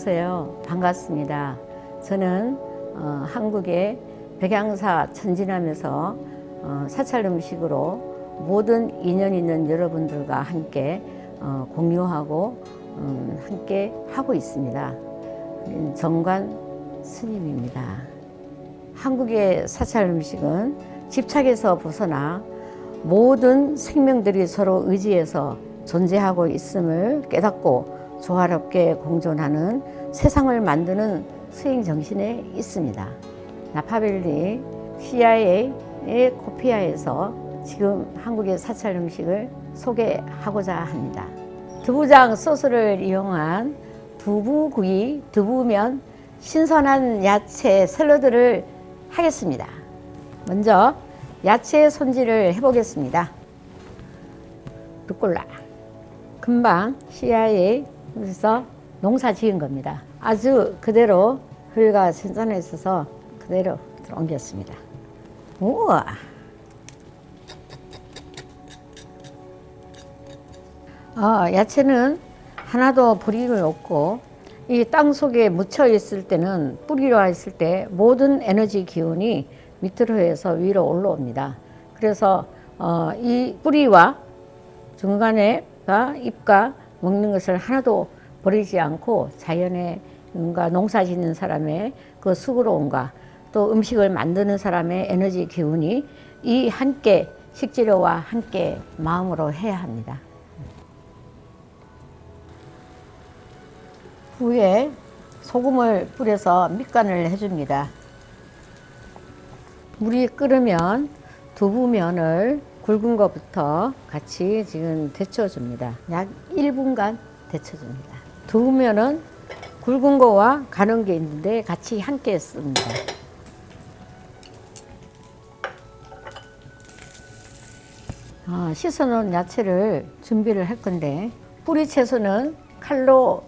안녕하세요. 반갑습니다. 저는 한국의 백양사 천진함에서 사찰 음식으로 모든 인연 있는 여러분들과 함께 공유하고 함께 하고 있습니다. 정관 스님입니다. 한국의 사찰 음식은 집착에서 벗어나 모든 생명들이 서로 의지해서 존재하고 있음을 깨닫고 조화롭게 공존하는 세상을 만드는 수행 정신에 있습니다. 나파밸리 CIA의 코피아에서 지금 한국의 사찰 음식을 소개하고자 합니다. 두부장 소스를 이용한 두부구이, 두부면, 신선한 야채 샐러드를 하겠습니다. 먼저 야채 손질을 해보겠습니다. 루꼴라, 금방 CIA에서 농사 지은 겁니다. 아주 그대로 흙과 신선해 있어서 그대로 옮겼습니다. 우와! 야채는 하나도 버림을 없고 이 땅 속에 묻혀 있을 때는 뿌리로 있을 때 모든 에너지 기운이 밑으로 해서 위로 올라옵니다. 그래서 이 뿌리와 중간에가 잎과 먹는 것을 하나도 버리지 않고 자연에 뭔가 농사 짓는 사람의 그 수고로움과 또 음식을 만드는 사람의 에너지 기운이 이 함께 식재료와 함께 마음으로 해야 합니다. 후에 소금을 뿌려서 밑간을 해줍니다. 물이 끓으면 두부면을 굵은 것부터 같이 지금 데쳐줍니다. 약 1분간 데쳐줍니다. 두부면은 굵은 거와 가는 게 있는데 같이 함께 씁니다. 씻어놓은 야채를 준비를 할 건데 뿌리 채소는 칼로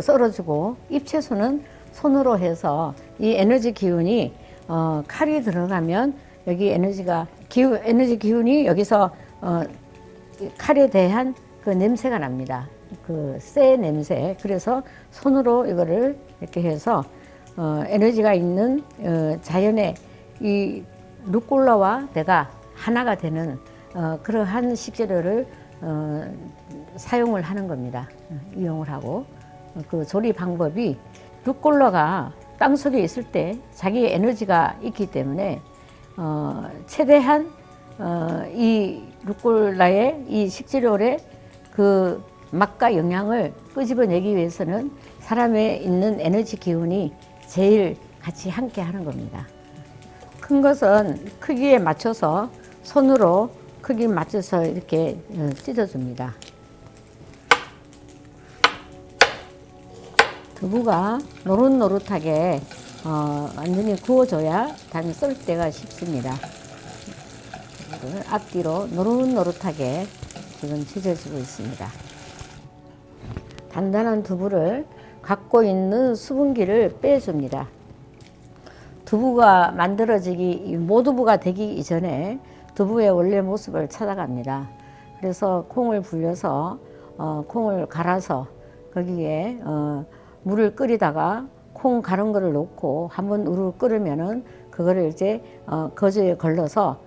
썰어주고 잎 채소는 손으로 해서 이 에너지 기운이 칼이 들어가면 여기 에너지 기운이 여기서 칼에 대한 그 냄새가 납니다. 그 쇠 냄새. 그래서 손으로 이거를 이렇게 해서 에너지가 있는 자연의 이 루꼴라와 내가 하나가 되는 그러한 식재료를 사용을 하는 겁니다. 이용을 하고 그 조리 방법이 루꼴라가 땅속에 있을 때 자기의 에너지가 있기 때문에 최대한 이 루꼴라의 이 식재료의 그 맛과 영양을 끄집어내기 위해서는 사람에 있는 에너지 기운이 제일 같이 함께 하는 겁니다. 큰 것은 크기에 맞춰서 손으로 크기 맞춰서 이렇게 찢어줍니다. 두부가 노릇노릇하게 완전히 구워줘야 다음에 썰 때가 쉽습니다. 앞뒤로 노릇노릇하게 지금 찢어지고 있습니다. 단단한 두부를 갖고 있는 수분기를 빼줍니다. 두부가 만들어지기, 모두부가 되기 이전에 두부의 원래 모습을 찾아갑니다. 그래서 콩을 불려서 콩을 갈아서 거기에 물을 끓이다가 콩 갈은 거를 넣고 한번 우르르 끓으면은 그거를 이제 거즈에 걸러서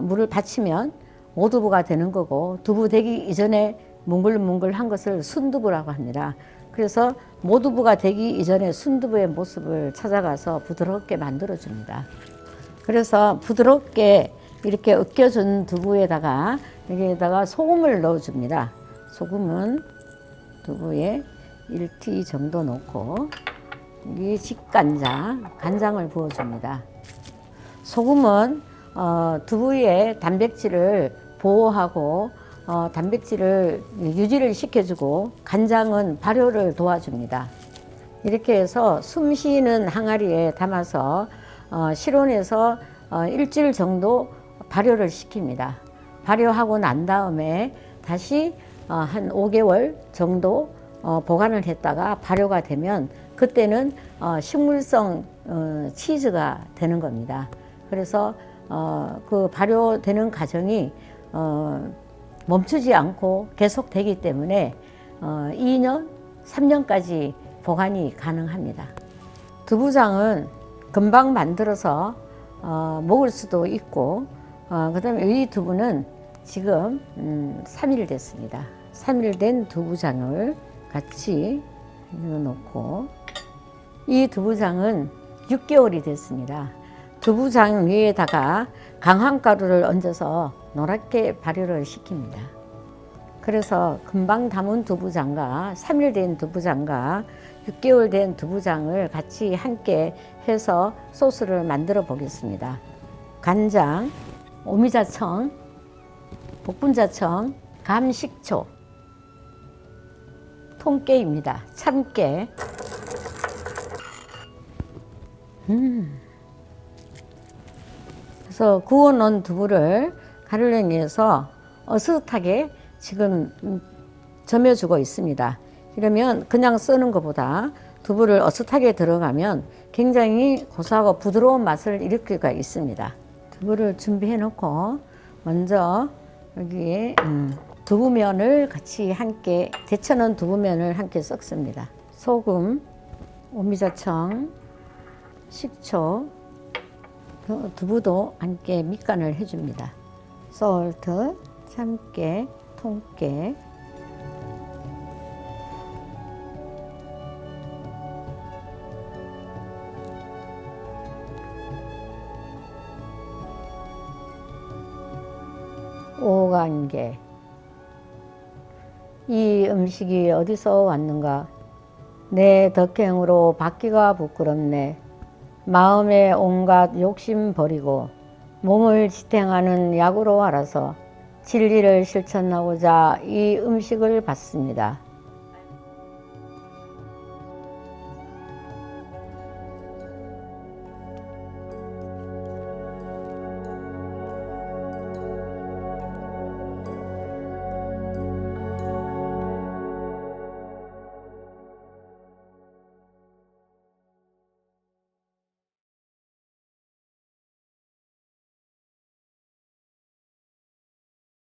물을 받치면 모두부가 되는 거고, 두부 되기 이전에 뭉글뭉글한 것을 순두부라고 합니다. 그래서 모두부가 되기 이전에 순두부의 모습을 찾아가서 부드럽게 만들어 줍니다. 그래서 부드럽게 이렇게 으깨준 두부에다가 여기에다가 소금을 넣어 줍니다. 소금은 두부에 1티 정도 넣고 여기 직간장, 간장을 부어 줍니다. 소금은 두부의 단백질을 보호하고 단백질을 유지를 시켜주고, 간장은 발효를 도와줍니다. 이렇게 해서 숨 쉬는 항아리에 담아서 실온에서 일주일 정도 발효를 시킵니다. 발효하고 난 다음에 다시 한 5개월 정도 보관을 했다가 발효가 되면 그때는 식물성 치즈가 되는 겁니다. 그래서 그 발효되는 과정이 멈추지 않고 계속되기 때문에 2년, 3년까지 보관이 가능합니다. 두부장은 금방 만들어서 먹을 수도 있고, 그 다음에 이 두부는 지금 3일 됐습니다. 3일 된 두부장을 같이 넣어놓고, 이 두부장은 6개월이 됐습니다. 두부장 위에다가 강황가루를 얹어서 노랗게 발효를 시킵니다. 그래서 금방 담은 두부장과 3일 된 두부장과 6개월 된 두부장을 같이 함께 해서 소스를 만들어 보겠습니다. 간장, 오미자청, 복분자청, 감식초, 통깨입니다. 참깨. 그래서 구워놓은 두부를 가루냉이에서 어슷하게 지금 점여주고 있습니다. 이러면 그냥 쓰는 것보다 두부를 어슷하게 들어가면 굉장히 고소하고 부드러운 맛을 일으킬 수가 있습니다. 두부를 준비해 놓고 먼저 여기에 두부면을 같이 함께 데쳐놓은 두부면을 함께 섞습니다. 소금, 오미자청, 식초, 두부도 함께 밑간을 해줍니다. 솔트, 참깨, 통깨, 오간계. 이 음식이 어디서 왔는가? 내 덕행으로 받기가 부끄럽네. 마음에 온갖 욕심 버리고 몸을 지탱하는 약으로 알아서 진리를 실천하고자 이 음식을 받습니다.